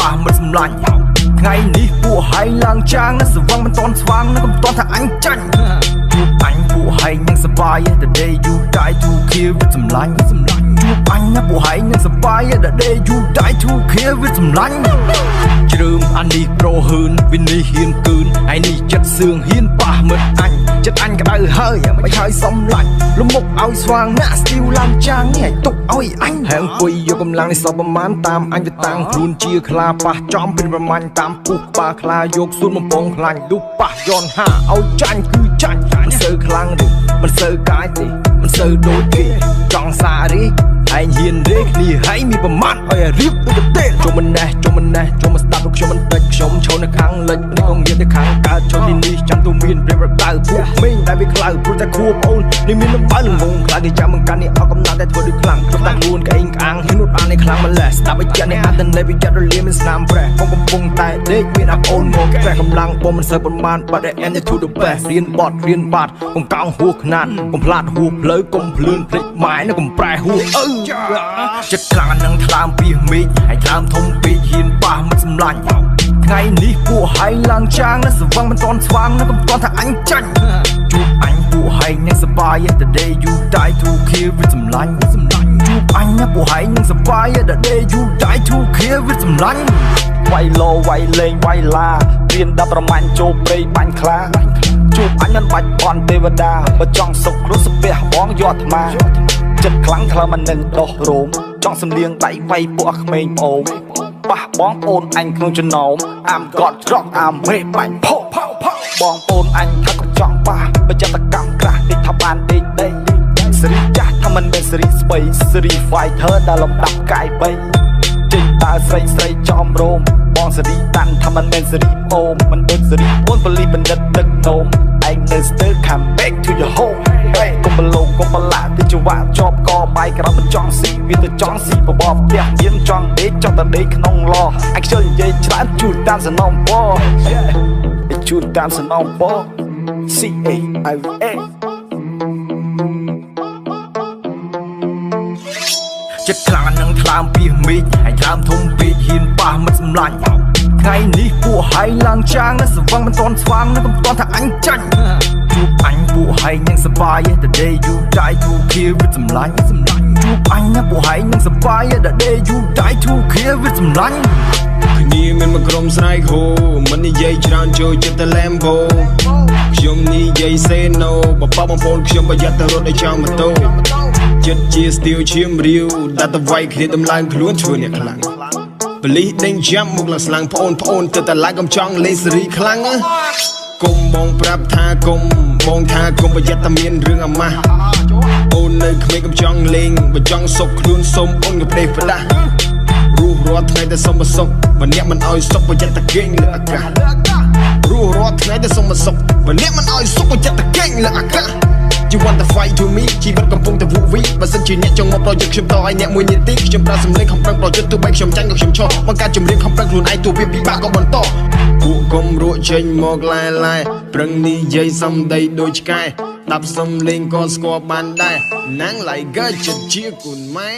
ប៉ះមិនសម្លាញ់ថ្ងៃនេះពួកហែងឡើងចាងណាស្វឹងមិនតន់ស្វាងណាកុំតន់ថាអញចាញ់ជួបអញពួកហែងនឹងសប្បាយ The day you die to kill វាសម្លាញ់ជួបអញណាពួកហែងនឹងសប្បាយ The day you die to kill វាសម្លាញ់ជ្រើមអានេះប្រហ៊ឿនវិនេះហ៊ានគឿនឯនេះចិត្តសឿងហ៊ានប៉ះមិនអញចិត្តអញក្តៅហើយមិនហើយសំឡាញ់លំមុខឲ្យស្វាងណាស់ស្ទីវឡើងចាងនេះឲ្យទុកឲ្យអញហើយអង្គុយយកកម្លាំងនេះសពប្រមាណតាមអញទៅតាំងខ្លួនជាខ្លាប៉ះចំពីប្រមាញ់តាមពុះក្បាលខ្លាយកសួនបំពងខ្លាញ់លុះប៉ះយន់ហាឲ្យចាញ់គឺចាញ់មិនសូវខ្លាំងទេមិនសូវកាយទេមិនសូវដូចគេចង់សារីឯងហ៊ានរេគ្នាហើយមានប្រមាថឲ្យរៀបដូចទេជុំមិនណេះជុំមកស្ដាប់លោកខ្ញុំមិនតិចខ្ញុំឈរនៅខាងលិចនេះងមាននៅខាងកើតចូលទីនេះចាំទូមានព្រៀបរដៅពួកក្មេងដែលវាខ្លៅព្រោះតែគ្រូប្អូននេះមានលំបើលងងខ្លាចគេចាំមិនកាន់នេះអត់កំណត់តែធ្វើដូចខ្លាំងខ្ញុំតែខ្លួនក្អេងក្អាងហ៊ាននោះបាននេះខ្លាំងម្លេះស្ដាប់ឲ្យចិត្តនេះអត់តែលេបចិត្តរលាមានស្នាមប្រេះកំពុងតែដេកមានអាអូនមកប្រេះកម្លាំងបំមិនសូវប្រមាណ but the end to the best រៀនបត់រៀនបាត់កុំកោងហួសខ្នាតកុំផ្លាត់ហួសផ្លូវកុំភ្លឿនភ្លេចម៉ែកុំប្រែហួសចិត្តខ្លាំងនឹងថ្លើមពីមេឃហើយថ្លើមធំពេកហ៊ានប៉ះមិនសម្លាញ់ថ្ងៃនេះពួកហែងឡើងចាងណាស្វឹងមិនតន់ស្វាងណាកុំតន់ថាអញចាញ់ជួបអញពួកហែងនឹងសប្បាយ The day you die to kill វាសម្លាញ់ជួបអញណាពួកហែងនឹងសប្បាយ The day you die to kill វាសម្លាញ់វាយលោវាយលេងវាយឡារៀនដល់ប្រមាញ់ចូលព្រៃបាញ់ខ្លាជួបអញមិនបាច់បន់ទេវតាបើចង់សុខគ្រោះស្ពះបងយកអាត្មាចិត្តខ្លាំងថ្លើមមិននឹងដោះរោមចង់សំលៀងដៃវាយពួកក្មេងប្អូនប៉ះបងប្អូនអញក្នុងចំណោមអាមកត់ច្រកអាមេបាញ់ផោបងប្អូនអញថាក៏ចង់ប៉ះបើចិត្តកម្មក្រាស់តិចថាបានដេកដីសេរីចាស់ថាមិនមែនសេរីស្បៃសេរី fighter ដែលលំដាប់កាយបីចេញតើស្រីចំរោមបងសេរីតាន់ថាមិនមែនសេរីអូមមិនដូចសេរីអូនបលីបណ្ឌិតទឹកនោមឯងនៅ still come back to your home កុំបលោកកុំបលាទីចង្វាក់ជាប់កបាយក្រោមមិនចង់ស៊ីវាទៅចង់ស៊ីបបផ្ទះមានចង់ដេកចង់តែដេកក្នុងឡអញខ្ជិលនិយាយច្រើនជួនតាមសំណងពជួនតាមសំណងព CAIA ចិត្តខ្លាំងនឹងថ្លើមពីមេឃហើយថ្លើមធំពេកហ៊ានប៉ះមិនសម្លាញ់ថ្ងៃនេះពួកហែងឡើងចាងណាស្វឹងមិនតន់ស្វាងណាកុំតន់ថាអញចាញ់ជួបអញពួកហែងនឹងសប្បាយ The day you die to kill វាសម្លាញ់ជួបអញណាពួកហែងនឹងសប្បាយ The day you die to kill វាសម្លាញ់គ្នាមានមកក្រុមស្រែកហូមិននិយាយច្រើនចូលចិត្តតែ Lambo ខ្ញុំនិយាយ say no បបបងប្អូនខ្ញុំប្រយ័ត្នតែរត់ឲ្យចោលម៉ូតូចិត្តជាស្ទៀវឈាមរាវដាក់ទៅវាយគ្នាដំឡើងខ្លួនឈួនអ្នកខ្លាំងបលីដេញចាំមុខឡើងស្លាំងប្អូនទៅតែឡាយកុំចង់លេងសេរីខ្លាំងគុំបងប្រាប់ថាគុំបងថាគុំប្រយ័ត្នតែមានរឿងអាម៉ាស់អូននៅក្មេងកុំចង់លេងបើចង់សុកខ្លួនសុំអូនក៏ផ្ដេសផ្ដាស់រស់រាល់ថ្ងៃតែសុំមកសុកបើអ្នកមិនអោយសុកប្រយ័ត្នតែគេងលើអាកាសរស់រាល់ថ្ងៃតែសុំមកសុកបើអ្នកមិនអោយសុកប្រយ័ត្នតែគេងលើអាកាសYou want to fight to me ជីវិតកំពុងតែវូវីបើសិនជាអ្នកចង់មកប្រយុទ្ធខ្ញុំតឲ្យអ្នកមួយនាទីខ្ញុំប្រើសម្លេងខំប្រឹងប្រយុទ្ធទោះបីខ្ញុំចាញ់ក៏ខ្ញុំឈរបង្កើតចម្រៀងខំប្រឹងខ្លួនឯងទោះវាពិបាកក៏បន្តពួកកុំរក់ចេញមកឡែប្រឹងនិយាយសំដីដូចឆ្កែដាប់សំលេងក៏ស្គាល់បានដែរណាង like girl ចិត្តជាគុណម៉ែ